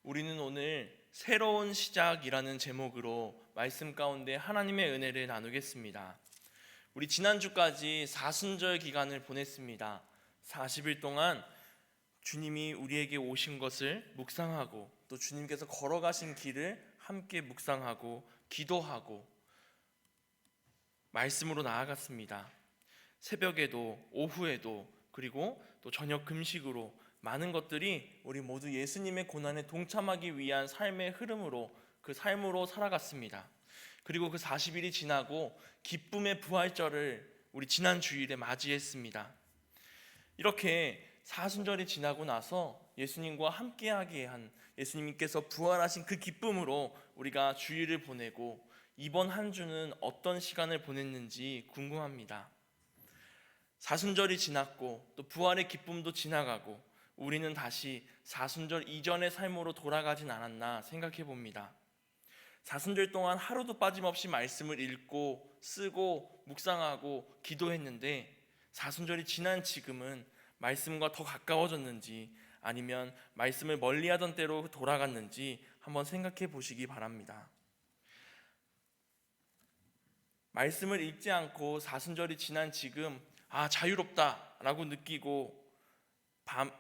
우리는 오늘 새로운 시작이라는 제목으로 말씀 가운데 하나님의 은혜를 나누겠습니다. 우리 지난주까지 사순절 기간을 보냈습니다. 40일 동안 주님이 우리에게 오신 것을 묵상하고 또 주님께서 걸어가신 길을 함께 묵상하고 기도하고 말씀으로 나아갔습니다. 새벽에도 오후에도 그리고 또 저녁 금식으로 많은 것들이 우리 모두 예수님의 고난에 동참하기 위한 삶의 흐름으로 그 삶으로 살아갔습니다. 그리고 그 40일이 지나고 기쁨의 부활절을 우리 지난 주일에 맞이했습니다. 이렇게 사순절이 지나고 나서 예수님과 함께하게 한 예수님께서 부활하신 그 기쁨으로 우리가 주일을 보내고 이번 한 주는 어떤 시간을 보냈는지 궁금합니다. 사순절이 지났고 또 부활의 기쁨도 지나가고 우리는 다시 사순절 이전의 삶으로 돌아가진 않았나 생각해 봅니다. 사순절 동안 하루도 빠짐없이 말씀을 읽고 쓰고 묵상하고 기도했는데 사순절이 지난 지금은 말씀과 더 가까워졌는지 아니면 말씀을 멀리하던 때로 돌아갔는지 한번 생각해 보시기 바랍니다. 말씀을 읽지 않고 사순절이 지난 지금 자유롭다 라고 느끼고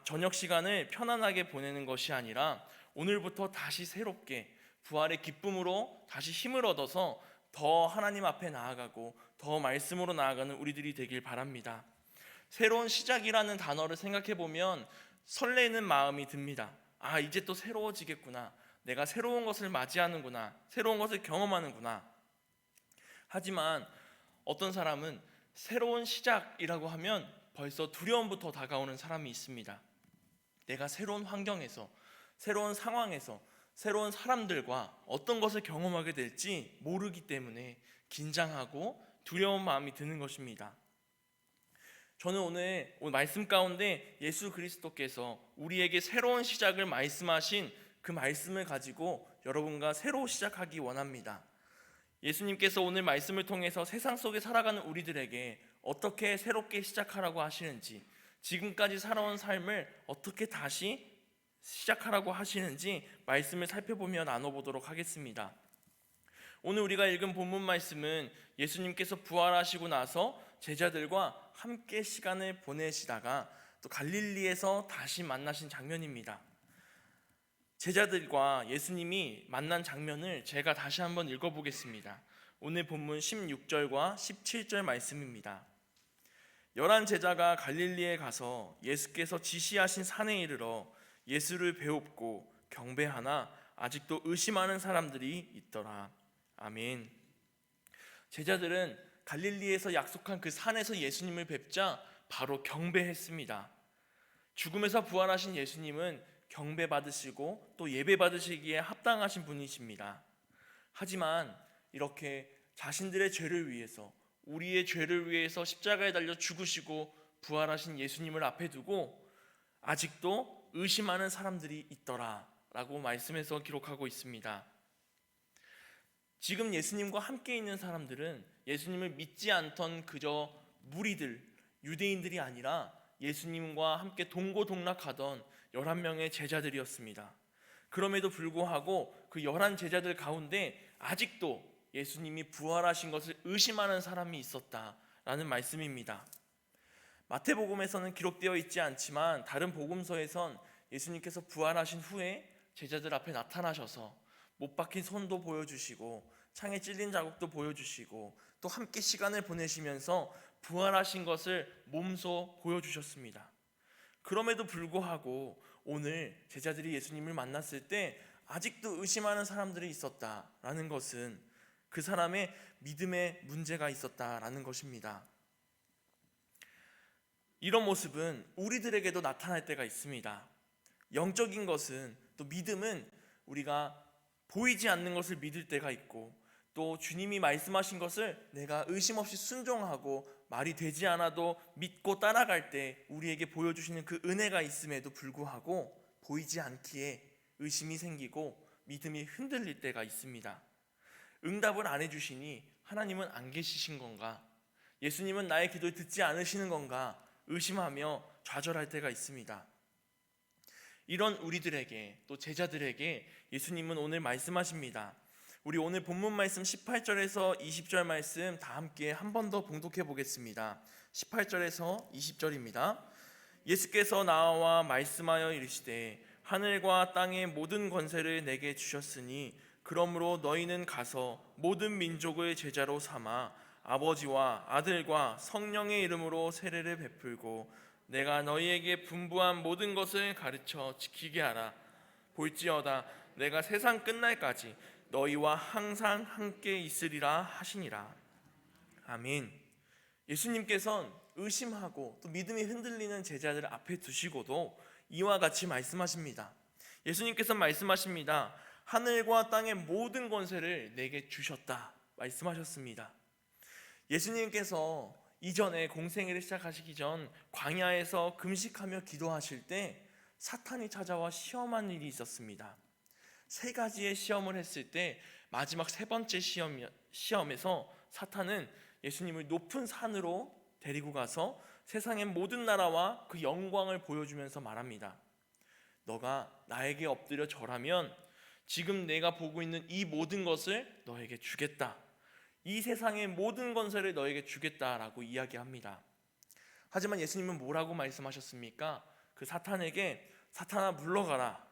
저녁 시간을 편안하게 보내는 것이 아니라 오늘부터 다시 새롭게 부활의 기쁨으로 다시 힘을 얻어서 더 하나님 앞에 나아가고 더 말씀으로 나아가는 우리들이 되길 바랍니다. 새로운 시작이라는 단어를 생각해 보면 설레는 마음이 듭니다. 이제 또 새로워지겠구나. 내가 새로운 것을 맞이하는구나. 새로운 것을 경험하는구나. 하지만 어떤 사람은 새로운 시작이라고 하면 벌써 두려움부터 다가오는 사람이 있습니다. 내가 새로운 환경에서, 새로운 상황에서, 새로운 사람들과 어떤 것을 경험하게 될지 모르기 때문에 긴장하고 두려운 마음이 드는 것입니다. 저는 오늘 말씀 가운데 예수 그리스도께서 우리에게 새로운 시작을 말씀하신 그 말씀을 가지고 여러분과 새로 시작하기 원합니다. 예수님께서 오늘 말씀을 통해서 세상 속에 살아가는 우리들에게 어떻게 새롭게 시작하라고 하시는지, 지금까지 살아온 삶을 어떻게 다시 시작하라고 하시는지 말씀을 살펴보며 나눠보도록 하겠습니다. 오늘 우리가 읽은 본문 말씀은 예수님께서 부활하시고 나서 제자들과 함께 시간을 보내시다가 또 갈릴리에서 다시 만나신 장면입니다. 제자들과 예수님이 만난 장면을 제가 다시 한번 읽어보겠습니다. 오늘 본문 16절과 17절 말씀입니다. 11 제자가 갈릴리에 가서 예수께서 지시하신 산에 이르러 예수를 배웁고 경배하나 아직도 의심하는 사람들이 있더라. 아멘. 제자들은 갈릴리에서 약속한 그 산에서 예수님을 뵙자 바로 경배했습니다. 죽음에서 부활하신 예수님은 경배받으시고 또 예배받으시기에 합당하신 분이십니다. 하지만 이렇게 자신들의 죄를 위해서, 우리의 죄를 위해서 십자가에 달려 죽으시고 부활하신 예수님을 앞에 두고 아직도 의심하는 사람들이 있더라 라고 말씀에서 기록하고 있습니다. 지금 예수님과 함께 있는 사람들은 예수님을 믿지 않던 그저 무리들, 유대인들이 아니라 예수님과 함께 동고동락하던 11명의 제자들이었습니다. 그럼에도 불구하고 그 11 제자들 가운데 아직도 예수님이 부활하신 것을 의심하는 사람이 있었다라는 말씀입니다. 마태복음에서는 기록되어 있지 않지만 다른 복음서에선 예수님께서 부활하신 후에 제자들 앞에 나타나셔서 못 박힌 손도 보여주시고 창에 찔린 자국도 보여주시고 또 함께 시간을 보내시면서 부활하신 것을 몸소 보여주셨습니다. 그럼에도 불구하고 오늘 제자들이 예수님을 만났을 때 아직도 의심하는 사람들이 있었다라는 것은 그 사람의 믿음에 문제가 있었다라는 것입니다. 이런 모습은 우리들에게도 나타날 때가 있습니다. 영적인 것은, 또 믿음은 우리가 보이지 않는 것을 믿을 때가 있고 또 주님이 말씀하신 것을 내가 의심 없이 순종하고 말이 되지 않아도 믿고 따라갈 때 우리에게 보여주시는 그 은혜가 있음에도 불구하고 보이지 않기에 의심이 생기고 믿음이 흔들릴 때가 있습니다. 응답을 안 해주시니 하나님은 안 계시신 건가? 예수님은 나의 기도를 듣지 않으시는 건가? 의심하며 좌절할 때가 있습니다. 이런 우리들에게, 또 제자들에게 예수님은 오늘 말씀하십니다. 우리 오늘 본문 말씀 18절에서 20절 말씀 다 함께 한 번 더 봉독해 보겠습니다. 18절에서 20절입니다. 예수께서 나와 말씀하여 이르시되 하늘과 땅의 모든 권세를 내게 주셨으니 그러므로 너희는 가서 모든 민족을 제자로 삼아 아버지와 아들과 성령의 이름으로 세례를 베풀고 내가 너희에게 분부한 모든 것을 가르쳐 지키게 하라. 볼지어다 내가 세상 끝날까지 너희와 항상 함께 있으리라 하시니라. 아멘. 예수님께서는 의심하고 또 믿음이 흔들리는 제자들을 앞에 두시고도 이와 같이 말씀하십니다. 예수님께서 말씀하십니다. 하늘과 땅의 모든 권세를 내게 주셨다 말씀하셨습니다. 예수님께서 이전에 공생애를 시작하시기 전 광야에서 금식하며 기도하실 때 사탄이 찾아와 시험한 일이 있었습니다. 3가지의 시험을 했을 때 마지막 3번째 시험에서 사탄은 예수님을 높은 산으로 데리고 가서 세상의 모든 나라와 그 영광을 보여주면서 말합니다. 너가 나에게 엎드려 절하면 지금 내가 보고 있는 이 모든 것을 너에게 주겠다. 이 세상의 모든 권세를 너에게 주겠다라고 이야기합니다. 하지만 예수님은 뭐라고 말씀하셨습니까? 그 사탄에게 사탄아 물러가라.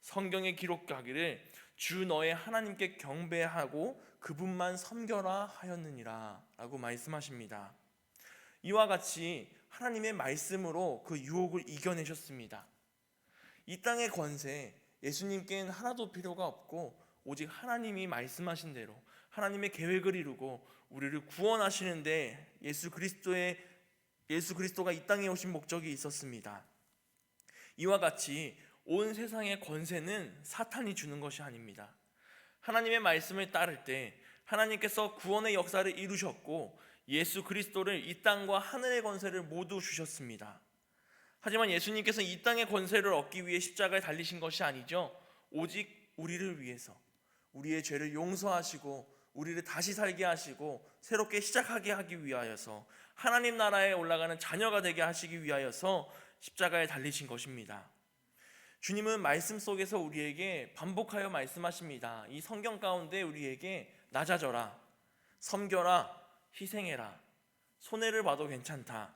성경에 기록하기를 주 너의 하나님께 경배하고 그분만 섬겨라 하였느니라 라고 말씀하십니다. 이와 같이 하나님의 말씀으로 그 유혹을 이겨내셨습니다. 이 땅의 권세 예수님께는 하나도 필요가 없고 오직 하나님이 말씀하신 대로 하나님의 계획을 이루고 우리를 구원하시는데 예수 그리스도가 이 땅에 오신 목적이 있었습니다. 이와 같이 온 세상의 권세는 사탄이 주는 것이 아닙니다. 하나님의 말씀을 따를 때 하나님께서 구원의 역사를 이루셨고 예수 그리스도를 이 땅과 하늘의 권세를 모두 주셨습니다. 하지만 예수님께서 이 땅의 권세를 얻기 위해 십자가에 달리신 것이 아니죠. 오직 우리를 위해서 우리의 죄를 용서하시고 우리를 다시 살게 하시고 새롭게 시작하게 하기 위하여서 하나님 나라에 올라가는 자녀가 되게 하시기 위하여서 십자가에 달리신 것입니다. 주님은 말씀 속에서 우리에게 반복하여 말씀하십니다. 이 성경 가운데 우리에게 낮아져라, 섬겨라, 희생해라, 손해를 봐도 괜찮다,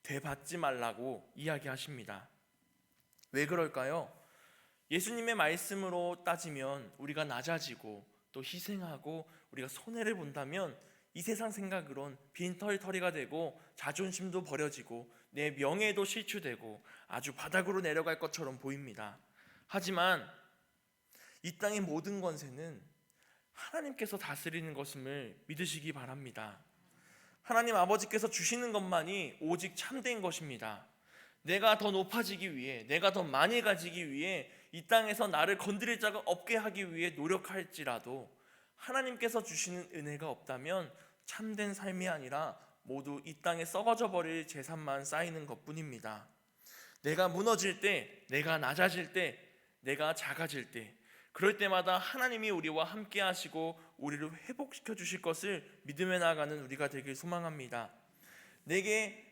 되받지 말라고 이야기하십니다. 왜 그럴까요? 예수님의 말씀으로 따지면 우리가 낮아지고 또 희생하고 우리가 손해를 본다면 이 세상 생각으론 빈털터리가 되고 자존심도 버려지고 내 명예도 실추되고 아주 바닥으로 내려갈 것처럼 보입니다. 하지만 이 땅의 모든 권세는 하나님께서 다스리는 것임을 믿으시기 바랍니다. 하나님 아버지께서 주시는 것만이 오직 참된 것입니다. 내가 더 높아지기 위해, 내가 더 많이 가지기 위해 이 땅에서 나를 건드릴 자가 없게 하기 위해 노력할지라도 하나님께서 주시는 은혜가 없다면 참된 삶이 아니라 모두 이 땅에 썩어져 버릴 재산만 쌓이는 것뿐입니다. 내가 무너질 때, 내가 낮아질 때, 내가 작아질 때, 그럴 때마다 하나님이 우리와 함께 하시고 우리를 회복시켜 주실 것을 믿음에 나아가는 우리가 되길 소망합니다. 내게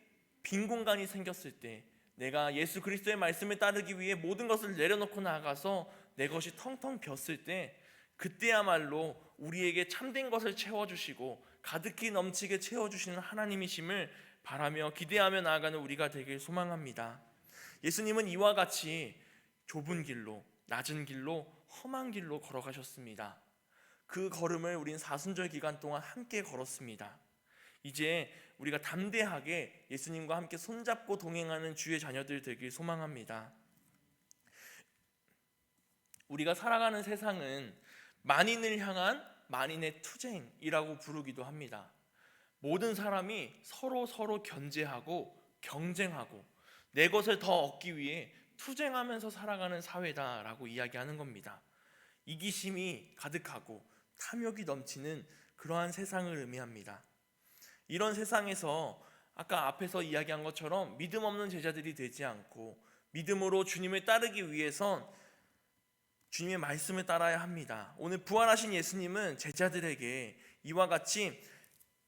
빈 공간이 생겼을 때, 내가 예수 그리스도의 말씀을 따르기 위해 모든 것을 내려놓고 나아가서 내 것이 텅텅 비었을 때, 그때야말로 우리에게 참된 것을 채워주시고 가득히 넘치게 채워주시는 하나님이심을 바라며 기대하며 나아가는 우리가 되길 소망합니다. 예수님은 이와 같이 좁은 길로, 낮은 길로, 험한 길로 걸어가셨습니다. 그 걸음을 우린 사순절 기간 동안 함께 걸었습니다. 이제 우리가 담대하게 예수님과 함께 손잡고 동행하는 주의 자녀들 되길 소망합니다. 우리가 살아가는 세상은 만인을 향한 만인의 투쟁이라고 부르기도 합니다. 모든 사람이 서로 견제하고 경쟁하고 내 것을 더 얻기 위해 투쟁하면서 살아가는 사회다라고 이야기하는 겁니다. 이기심이 가득하고 탐욕이 넘치는 그러한 세상을 의미합니다. 이런 세상에서 아까 앞에서 이야기한 것처럼 믿음 없는 제자들이 되지 않고 믿음으로 주님을 따르기 위해선 주님의 말씀을 따라야 합니다. 오늘 부활하신 예수님은 제자들에게 이와 같이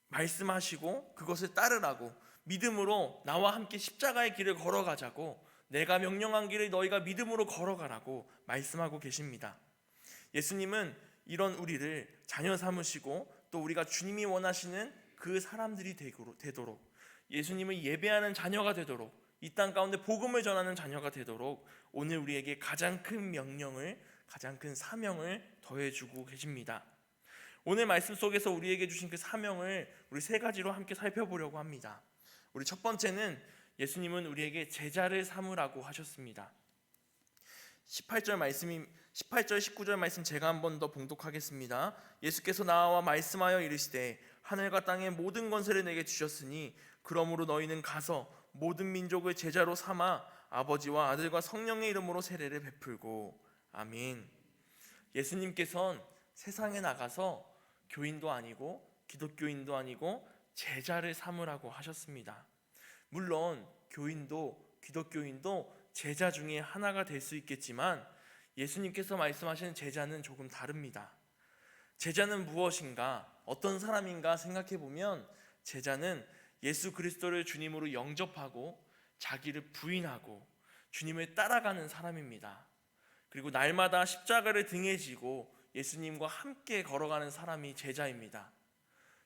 말씀하시고 그것을 따르라고, 믿음으로 나와 함께 십자가의 길을 걸어가자고 내가 명령한 길을 너희가 믿음으로 걸어가라고 말씀하고 계십니다. 예수님은 이런 우리를 자녀 삼으시고 또 우리가 주님이 원하시는 그 사람들이 되도록, 예수님을 예배하는 자녀가 되도록, 이 땅 가운데 복음을 전하는 자녀가 되도록 오늘 우리에게 가장 큰 명령을, 가장 큰 사명을 더해주고 계십니다. 오늘 말씀 속에서 우리에게 주신 그 사명을 우리 세 가지로 함께 살펴보려고 합니다. 우리 첫 번째는 예수님은 우리에게 제자를 삼으라고 하셨습니다. 18절 19절 말씀 제가 한 번 더 봉독하겠습니다. 예수께서 나와 말씀하여 이르시되 하늘과 땅의 모든 권세를 내게 주셨으니 그러므로 너희는 가서 모든 민족을 제자로 삼아 아버지와 아들과 성령의 이름으로 세례를 베풀고. 아멘. 예수님께서는 세상에 나가서 교인도 아니고 기독교인도 아니고 제자를 삼으라고 하셨습니다. 물론 교인도 기독교인도 제자 중에 하나가 될 수 있겠지만 예수님께서 말씀하시는 제자는 조금 다릅니다. 제자는 무엇인가, 어떤 사람인가 생각해 보면 제자는 예수 그리스도를 주님으로 영접하고 자기를 부인하고 주님을 따라가는 사람입니다. 그리고 날마다 십자가를 등에 지고 예수님과 함께 걸어가는 사람이 제자입니다.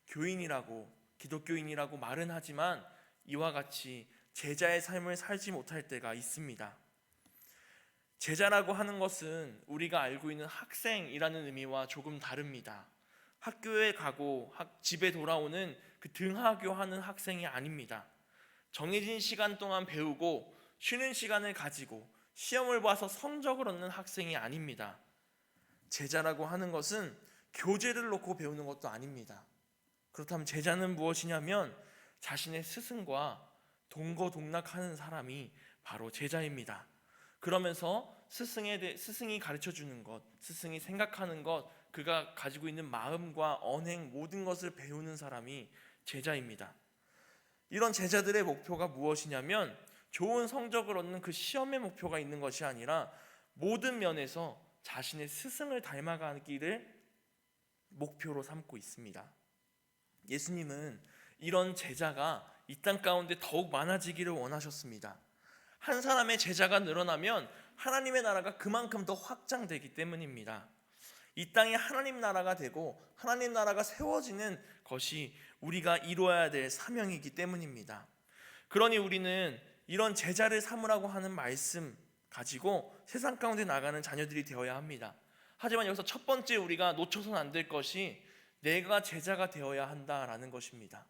교인이라고 기독교인이라고 말은 하지만 이와 같이 제자의 삶을 살지 못할 때가 있습니다. 제자라고 하는 것은 우리가 알고 있는 학생이라는 의미와 조금 다릅니다. 학교에 가고 집에 돌아오는 그 등하교하는 학생이 아닙니다. 정해진 시간 동안 배우고 쉬는 시간을 가지고 시험을 봐서 성적을 얻는 학생이 아닙니다. 제자라고 하는 것은 교재를 놓고 배우는 것도 아닙니다. 그렇다면 제자는 무엇이냐면 자신의 스승과 동거동락하는 사람이 바로 제자입니다. 그러면서 스승이 가르쳐주는 것, 스승이 생각하는 것, 그가 가지고 있는 마음과 언행 모든 것을 배우는 사람이 제자입니다. 이런 제자들의 목표가 무엇이냐면 좋은 성적을 얻는 그 시험의 목표가 있는 것이 아니라 모든 면에서 자신의 스승을 닮아가기를 목표로 삼고 있습니다. 예수님은 이런 제자가 이 땅 가운데 더욱 많아지기를 원하셨습니다. 한 사람의 제자가 늘어나면 하나님의 나라가 그만큼 더 확장되기 때문입니다. 이 땅이 하나님 나라가 되고 하나님 나라가 세워지는 것이 우리가 이루어야 될 사명이기 때문입니다. 그러니 우리는 이런 제자를 삼으라고 하는 말씀 가지고 세상 가운데 나가는 자녀들이 되어야 합니다. 하지만 여기서 첫 번째 우리가 놓쳐서는 안 될 것이 내가 제자가 되어야 한다라는 것입니다.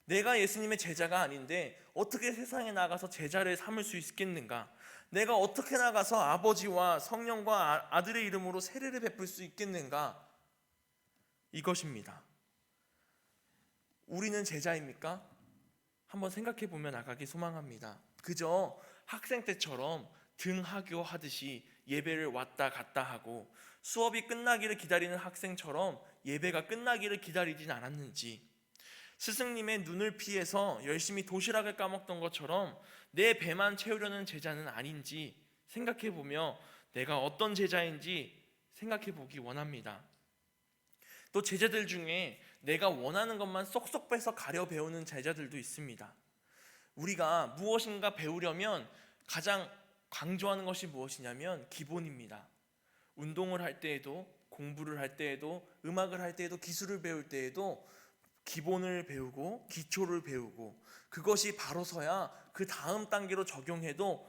내가 예수님의 제자가 아닌데 어떻게 세상에 나가서 제자를 삼을 수 있겠는가? 내가 어떻게 나가서 아버지와 성령과 아들의 이름으로 세례를 베풀 수 있겠는가? 이것입니다. 우리는 제자입니까? 한번 생각해 보면 나가기 소망합니다. 그저 학생 때처럼 등하교 하듯이 예배를 왔다 갔다 하고 수업이 끝나기를 기다리는 학생처럼 예배가 끝나기를 기다리진 않았는지, 스승님의 눈을 피해서 열심히 도시락을 까먹던 것처럼 내 배만 채우려는 제자는 아닌지 생각해보며 내가 어떤 제자인지 생각해보기 원합니다. 또 제자들 중에 내가 원하는 것만 쏙쏙 빼서 가려 배우는 제자들도 있습니다. 우리가 무엇인가 배우려면 가장 강조하는 것이 무엇이냐면 기본입니다. 운동을 할 때에도, 공부를 할 때에도, 음악을 할 때에도, 기술을 배울 때에도 기본을 배우고 기초를 배우고 그것이 바로서야 그 다음 단계로 적용해도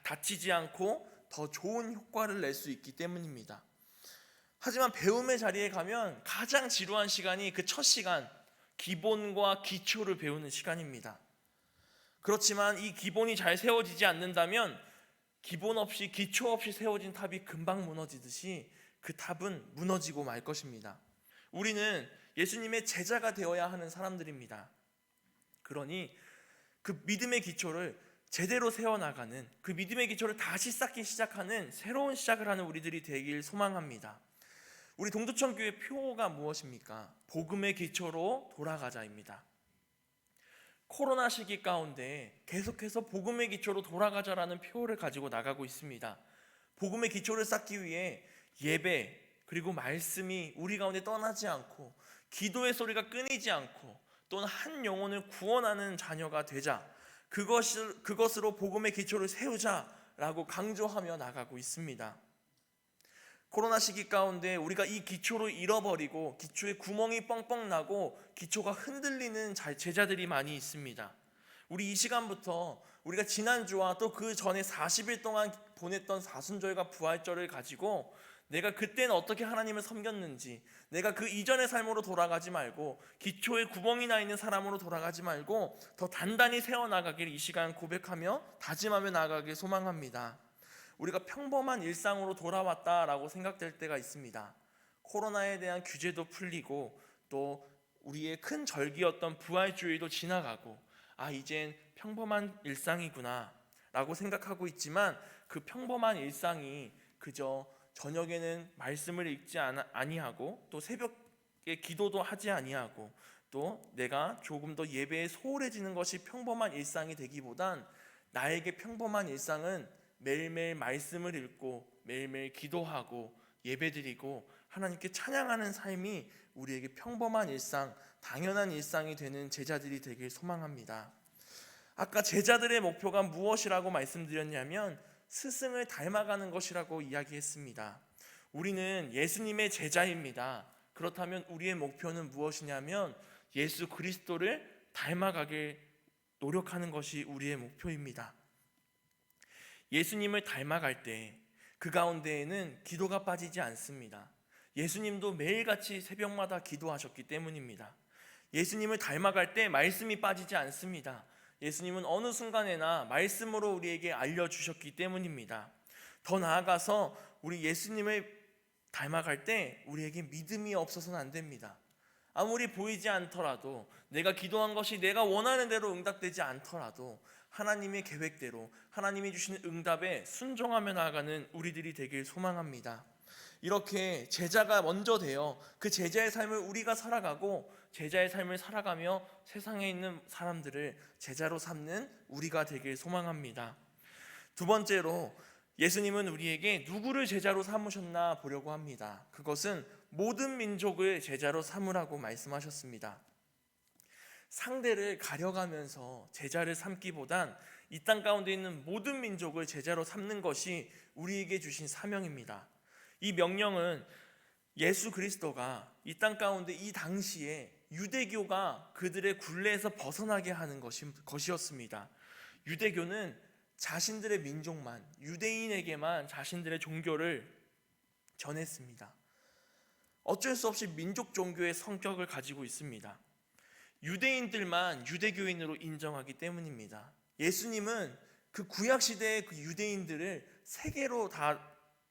다치지 않고 더 좋은 효과를 낼 수 있기 때문입니다. 하지만 배움의 자리에 가면 가장 지루한 시간이 그 첫 시간, 기본과 기초를 배우는 시간입니다. 그렇지만 이 기본이 잘 세워지지 않는다면 기본 없이 기초 없이 세워진 탑이 금방 무너지듯이 그 탑은 무너지고 말 것입니다. 우리는 예수님의 제자가 되어야 하는 사람들입니다. 그러니 그 믿음의 기초를 제대로 세워나가는, 그 믿음의 기초를 다시 쌓기 시작하는 새로운 시작을 하는 우리들이 되길 소망합니다. 우리 동두천교회 표어가 무엇입니까? 복음의 기초로 돌아가자입니다. 코로나 시기 가운데 계속해서 복음의 기초로 돌아가자라는 표어를 가지고 나가고 있습니다. 복음의 기초를 쌓기 위해 예배 그리고 말씀이 우리 가운데 떠나지 않고 기도의 소리가 끊이지 않고 또는 한 영혼을 구원하는 자녀가 되자, 그것으로 복음의 기초를 세우자라고 강조하며 나가고 있습니다. 코로나 시기 가운데 우리가 이 기초를 잃어버리고 기초에 구멍이 뻥뻥 나고 기초가 흔들리는 제자들이 많이 있습니다. 우리 이 시간부터 우리가 지난주와 또 그 전에 40일 동안 보냈던 사순절과 부활절을 가지고 내가 그때는 어떻게 하나님을 섬겼는지, 내가 그 이전의 삶으로 돌아가지 말고 기초에 구멍이 나 있는 사람으로 돌아가지 말고 더 단단히 세워나가길 이 시간 고백하며 다짐하며 나아가길 소망합니다. 우리가 평범한 일상으로 돌아왔다라고 생각될 때가 있습니다. 코로나에 대한 규제도 풀리고 또 우리의 큰 절기였던 부활주의도 지나가고 이젠 평범한 일상이구나 라고 생각하고 있지만 그 평범한 일상이 그저 저녁에는 말씀을 읽지 아니하고 또 새벽에 기도도 하지 아니하고 또 내가 조금 더 예배에 소홀해지는 것이 평범한 일상이 되기보단 나에게 평범한 일상은 매일매일 말씀을 읽고 매일매일 기도하고 예배드리고 하나님께 찬양하는 삶이 우리에게 평범한 일상, 당연한 일상이 되는 제자들이 되길 소망합니다. 아까 제자들의 목표가 무엇이라고 말씀드렸냐면 스승을 닮아가는 것이라고 이야기했습니다. 우리는 예수님의 제자입니다. 그렇다면 우리의 목표는 무엇이냐면 예수 그리스도를 닮아가길 노력하는 것이 우리의 목표입니다. 예수님을 닮아갈 때 그 가운데에는 기도가 빠지지 않습니다. 예수님도 매일같이 새벽마다 기도하셨기 때문입니다. 예수님을 닮아갈 때 말씀이 빠지지 않습니다. 예수님은 어느 순간에나 말씀으로 우리에게 알려주셨기 때문입니다. 더 나아가서 우리 예수님을 닮아갈 때 우리에게 믿음이 없어서는 안 됩니다. 아무리 보이지 않더라도 내가 기도한 것이 내가 원하는 대로 응답되지 않더라도 하나님의 계획대로 하나님이 주시는 응답에 순종하며 나아가는 우리들이 되길 소망합니다. 이렇게 제자가 먼저 되어 그 제자의 삶을 우리가 살아가고 제자의 삶을 살아가며 세상에 있는 사람들을 제자로 삼는 우리가 되길 소망합니다. 두 번째로 예수님은 우리에게 누구를 제자로 삼으셨나 보려고 합니다. 그것은 모든 민족을 제자로 삼으라고 말씀하셨습니다. 상대를 가려가면서 제자를 삼기보단 이 땅 가운데 있는 모든 민족을 제자로 삼는 것이 우리에게 주신 사명입니다. 이 명령은 예수 그리스도가 이 땅 가운데 이 당시에 유대교가 그들의 굴레에서 벗어나게 하는 것이었습니다. 유대교는 자신들의 민족만, 유대인에게만 자신들의 종교를 전했습니다. 어쩔 수 없이 민족 종교의 성격을 가지고 있습니다. 유대인들만 유대교인으로 인정하기 때문입니다. 예수님은 그 구약시대의 그 유대인들을 세계로 다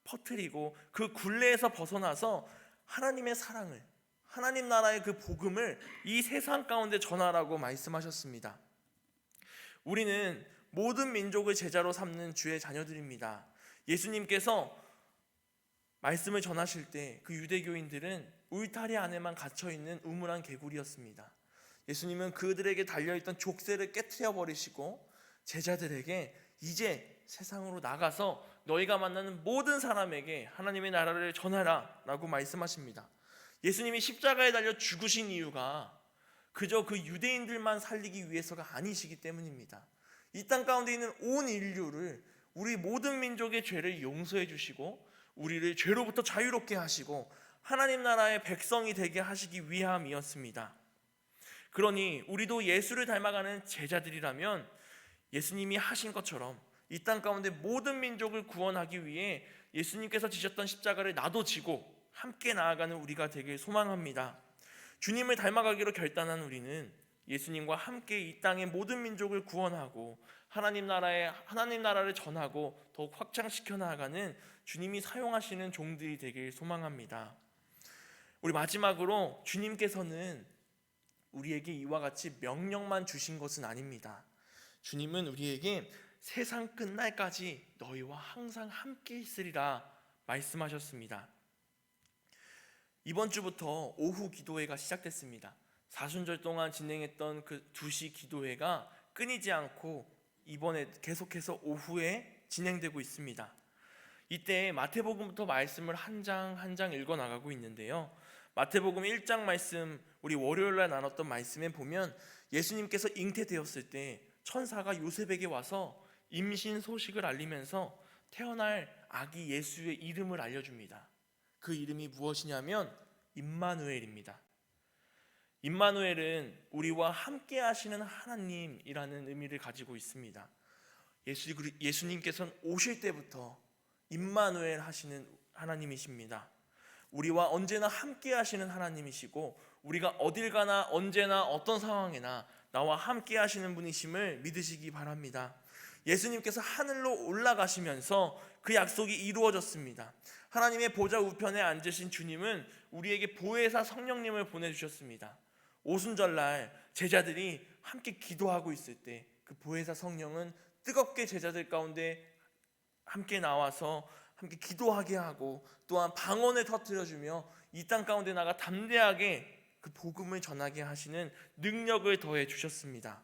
퍼뜨리고 그 굴레에서 벗어나서 하나님의 사랑을, 하나님 나라의 그 복음을 이 세상 가운데 전하라고 말씀하셨습니다. 우리는 모든 민족을 제자로 삼는 주의 자녀들입니다. 예수님께서 말씀을 전하실 때 그 유대교인들은 울타리 안에만 갇혀있는 우물한 개구리였습니다. 예수님은 그들에게 달려있던 족쇄를 깨트려 버리시고 제자들에게 이제 세상으로 나가서 너희가 만나는 모든 사람에게 하나님의 나라를 전하라 라고 말씀하십니다. 예수님이 십자가에 달려 죽으신 이유가 그저 그 유대인들만 살리기 위해서가 아니시기 때문입니다. 이 땅 가운데 있는 온 인류를, 우리 모든 민족의 죄를 용서해 주시고 우리를 죄로부터 자유롭게 하시고 하나님 나라의 백성이 되게 하시기 위함이었습니다. 그러니 우리도 예수를 닮아가는 제자들이라면 예수님이 하신 것처럼 이 땅 가운데 모든 민족을 구원하기 위해 예수님께서 지셨던 십자가를 나도 지고 함께 나아가는 우리가 되길 소망합니다. 주님을 닮아가기로 결단한 우리는 예수님과 함께 이 땅의 모든 민족을 구원하고 하나님 나라를 전하고 더욱 확장시켜 나아가는 주님이 사용하시는 종들이 되길 소망합니다. 우리 마지막으로 주님께서는 우리에게 이와 같이 명령만 주신 것은 아닙니다. 주님은 우리에게 세상 끝날까지 너희와 항상 함께 있으리라 말씀하셨습니다. 이번 주부터 오후 기도회가 시작됐습니다. 사순절 동안 진행했던 그 2시 기도회가 끊이지 않고 이번에 계속해서 오후에 진행되고 있습니다. 이때 마태복음부터 말씀을 한 장 한 장 읽어 나가고 있는데요. 마태복음 1장 말씀, 우리 월요일날 나눴던 말씀에 보면 예수님께서 잉태되었을 때 천사가 요셉에게 와서 임신 소식을 알리면서 태어날 아기 예수의 이름을 알려줍니다. 그 이름이 무엇이냐면 임마누엘입니다. 임마누엘은 우리와 함께 하시는 하나님이라는 의미를 가지고 있습니다. 예수님께서는 오실 때부터 임마누엘 하시는 하나님이십니다. 우리와 언제나 함께 하시는 하나님이시고 우리가 어딜 가나 언제나 어떤 상황이나 나와 함께 하시는 분이심을 믿으시기 바랍니다. 예수님께서 하늘로 올라가시면서 그 약속이 이루어졌습니다. 하나님의 보좌 우편에 앉으신 주님은 우리에게 보혜사 성령님을 보내주셨습니다. 오순절날 제자들이 함께 기도하고 있을 때 그 보혜사 성령은 뜨겁게 제자들 가운데 함께 나와서 함께 기도하게 하고 또한 방언을 터뜨려주며 이 땅 가운데 나가 담대하게 그 복음을 전하게 하시는 능력을 더해 주셨습니다.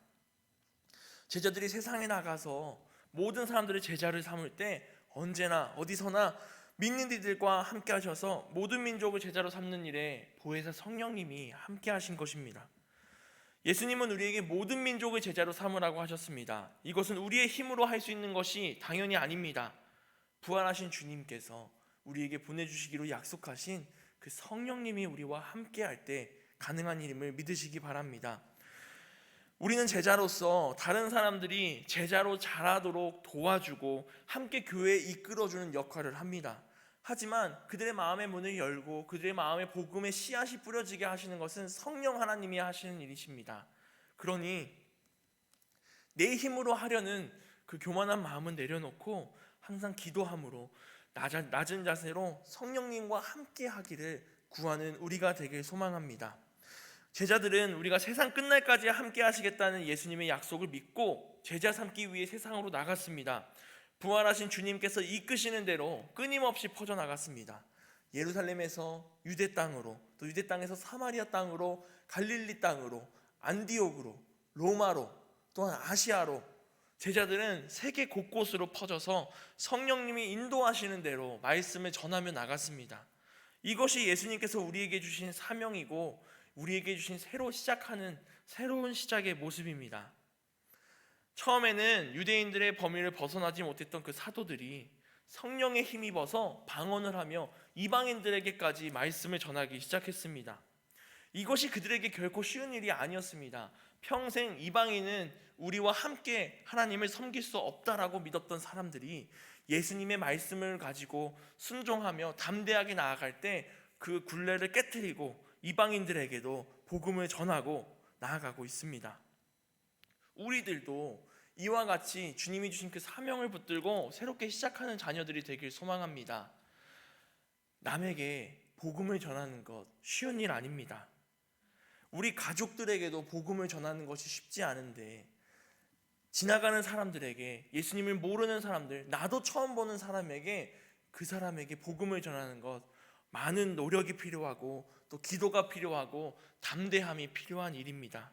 제자들이 세상에 나가서 모든 사람들의 제자를 삼을 때 언제나 어디서나 믿는 이들과 함께 하셔서 모든 민족을 제자로 삼는 일에 보혜사 성령님이 함께 하신 것입니다. 예수님은 우리에게 모든 민족을 제자로 삼으라고 하셨습니다. 이것은 우리의 힘으로 할 수 있는 것이 당연히 아닙니다. 부활하신 주님께서 우리에게 보내주시기로 약속하신 그 성령님이 우리와 함께 할 때 가능한 일임을 믿으시기 바랍니다. 우리는 제자로서 다른 사람들이 제자로 자라도록 도와주고 함께 교회에 이끌어주는 역할을 합니다. 하지만 그들의 마음의 문을 열고 그들의 마음에 복음의 씨앗이 뿌려지게 하시는 것은 성령 하나님이 하시는 일이십니다. 그러니 내 힘으로 하려는 그 교만한 마음은 내려놓고 항상 기도함으로 낮은 자세로 성령님과 함께 하기를 구하는 우리가 되길 소망합니다. 제자들은 우리가 세상 끝날까지 함께 하시겠다는 예수님의 약속을 믿고 제자 삼기 위해 세상으로 나갔습니다. 부활하신 주님께서 이끄시는 대로 끊임없이 퍼져나갔습니다. 예루살렘에서 유대 땅으로, 또 유대 땅에서 사마리아 땅으로, 갈릴리 땅으로, 안디옥으로, 로마로, 또한 아시아로 제자들은 세계 곳곳으로 퍼져서 성령님이 인도하시는 대로 말씀을 전하며 나갔습니다. 이것이 예수님께서 우리에게 주신 사명이고 우리에게 주신 새로 시작하는 새로운 시작의 모습입니다. 처음에는 유대인들의 범위를 벗어나지 못했던 그 사도들이 성령에 힘입어서 방언을 하며 이방인들에게까지 말씀을 전하기 시작했습니다. 이것이 그들에게 결코 쉬운 일이 아니었습니다. 평생 이방인은 우리와 함께 하나님을 섬길 수 없다라고 믿었던 사람들이 예수님의 말씀을 가지고 순종하며 담대하게 나아갈 때 그 굴레를 깨트리고 이방인들에게도 복음을 전하고 나아가고 있습니다. 우리들도 이와 같이 주님이 주신 그 사명을 붙들고 새롭게 시작하는 자녀들이 되길 소망합니다. 남에게 복음을 전하는 것 쉬운 일 아닙니다. 우리 가족들에게도 복음을 전하는 것이 쉽지 않은데 지나가는 사람들에게, 예수님을 모르는 사람들, 나도 처음 보는 사람에게, 그 사람에게 복음을 전하는 것 많은 노력이 필요하고 또 기도가 필요하고 담대함이 필요한 일입니다.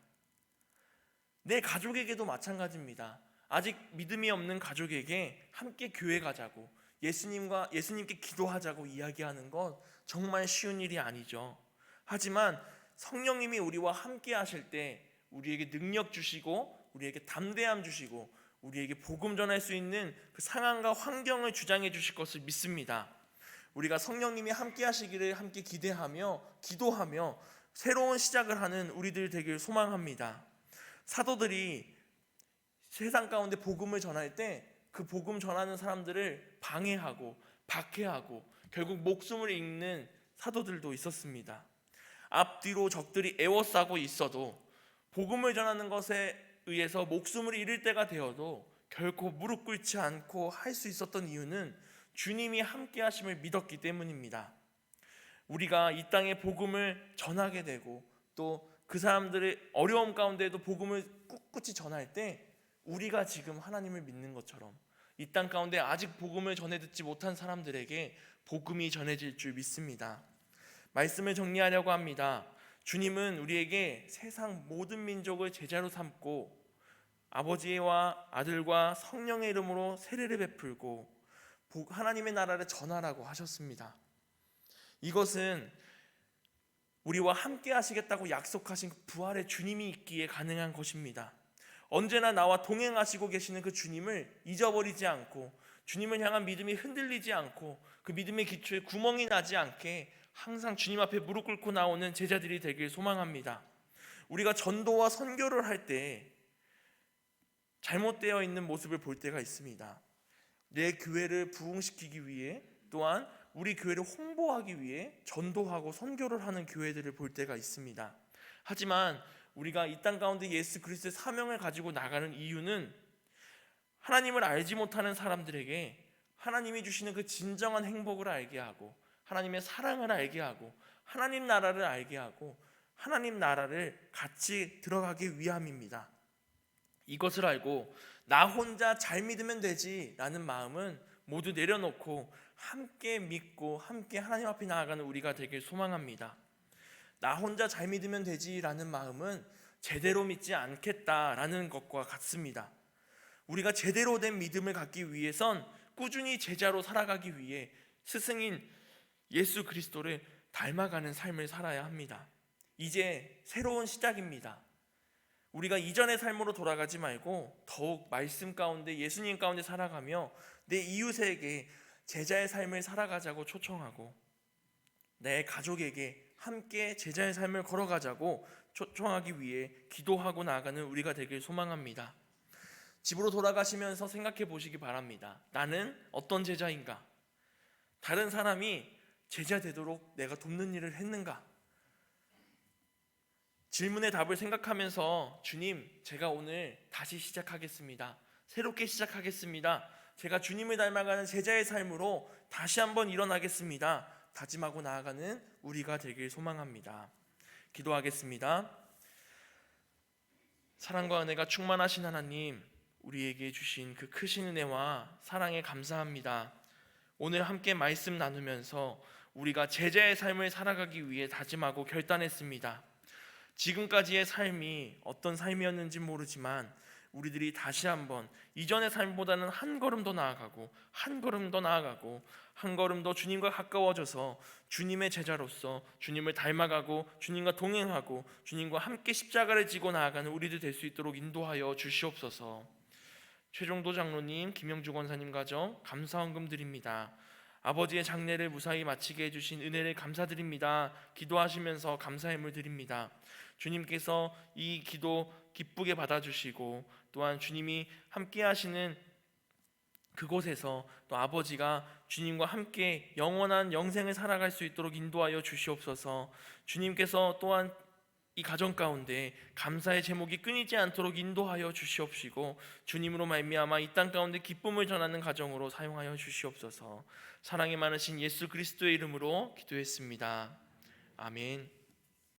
내 가족에게도 마찬가지입니다. 아직 믿음이 없는 가족에게 함께 교회 가자고, 예수님께 기도하자고 이야기하는 것 정말 쉬운 일이 아니죠. 하지만 성령님이 우리와 함께 하실 때 우리에게 능력 주시고 우리에게 담대함 주시고 우리에게 복음 전할 수 있는 그 상황과 환경을 주장해 주실 것을 믿습니다. 우리가 성령님이 함께 하시기를 함께 기대하며 기도하며 새로운 시작을 하는 우리들 되길 소망합니다. 사도들이 세상 가운데 복음을 전할 때 그 복음 전하는 사람들을 방해하고 박해하고 결국 목숨을 잃는 사도들도 있었습니다. 앞뒤로 적들이 에워싸고 있어도 복음을 전하는 것에 의해서 목숨을 잃을 때가 되어도 결코 무릎 꿇지 않고 할 수 있었던 이유는 주님이 함께 하심을 믿었기 때문입니다. 우리가 이 땅에 복음을 전하게 되고 또 그 사람들의 어려움 가운데에도 복음을 꿋꿋이 전할 때 우리가 지금 하나님을 믿는 것처럼 이 땅 가운데 아직 복음을 전해 듣지 못한 사람들에게 복음이 전해질 줄 믿습니다. 말씀을 정리하려고 합니다. 주님은 우리에게 세상 모든 민족을 제자로 삼고 아버지와 아들과 성령의 이름으로 세례를 베풀고 하나님의 나라를 전하라고 하셨습니다. 이것은 우리와 함께 하시겠다고 약속하신 부활의 주님이 있기에 가능한 것입니다. 언제나 나와 동행하시고 계시는 그 주님을 잊어버리지 않고, 주님을 향한 믿음이 흔들리지 않고, 그 믿음의 기초에 구멍이 나지 않게 항상 주님 앞에 무릎 꿇고 나오는 제자들이 되길 소망합니다. 우리가 전도와 선교를 할 때 잘못되어 있는 모습을 볼 때가 있습니다. 내 교회를 부흥시키기 위해, 또한 우리 교회를 홍보하기 위해 전도하고 선교를 하는 교회들을 볼 때가 있습니다. 하지만 우리가 이 땅 가운데 예수 그리스도의 사명을 가지고 나가는 이유는 하나님을 알지 못하는 사람들에게 하나님이 주시는 그 진정한 행복을 알게 하고, 하나님의 사랑을 알게 하고, 하나님 나라를 알게 하고, 하나님 나라를 같이 들어가기 위함입니다. 이것을 알고 나 혼자 잘 믿으면 되지 라는 마음은 모두 내려놓고 함께 믿고 함께 하나님 앞에 나아가는 우리가 되길 소망합니다. 나 혼자 잘 믿으면 되지 라는 마음은 제대로 믿지 않겠다라는 것과 같습니다. 우리가 제대로 된 믿음을 갖기 위해선 꾸준히 제자로 살아가기 위해 스승인 예수 그리스도를 닮아가는 삶을 살아야 합니다. 이제 새로운 시작입니다. 우리가 이전의 삶으로 돌아가지 말고 더욱 말씀 가운데, 예수님 가운데 살아가며 내 이웃에게 제자의 삶을 살아가자고 초청하고, 내 가족에게 함께 제자의 삶을 걸어가자고 초청하기 위해 기도하고 나아가는 우리가 되길 소망합니다. 집으로 돌아가시면서 생각해 보시기 바랍니다. 나는 어떤 제자인가? 다른 사람이 제자 되도록 내가 돕는 일을 했는가? 질문의 답을 생각하면서 주님, 제가 오늘 다시 시작하겠습니다. 새롭게 시작하겠습니다. 제가 주님을 닮아가는 제자의 삶으로 다시 한번 일어나겠습니다. 다짐하고 나아가는 우리가 되길 소망합니다. 기도하겠습니다. 사랑과 은혜가 충만하신 하나님, 우리에게 주신 그 크신 은혜와 사랑에 감사합니다. 오늘 함께 말씀 나누면서 우리가 제자의 삶을 살아가기 위해 다짐하고 결단했습니다. 지금까지의 삶이 어떤 삶이었는지 모르지만 우리들이 다시 한번 이전의 삶보다는 한 걸음 더 나아가고, 한 걸음 더 나아가고, 한 걸음 더 주님과 가까워져서 주님의 제자로서 주님을 닮아가고, 주님과 동행하고, 주님과 함께 십자가를 지고 나아가는 우리들 될 수 있도록 인도하여 주시옵소서. 최종도 장로님, 김영주 권사님 가정 감사헌금 드립니다. 아버지의 장례를 무사히 마치게 해주신 은혜를 감사드립니다. 기도하시면서 감사함을 드립니다. 주님께서 이 기도 기쁘게 받아주시고, 또한 주님이 함께 하시는 그곳에서 또 아버지가 주님과 함께 영원한 영생을 살아갈 수 있도록 인도하여 주시옵소서. 주님께서 또한 이 가정 가운데 감사의 제목이 끊이지 않도록 인도하여 주시옵시고, 주님으로 말미암아 이 땅 가운데 기쁨을 전하는 가정으로 사용하여 주시옵소서. 사랑이 많으신 예수 그리스도의 이름으로 기도했습니다. 아멘.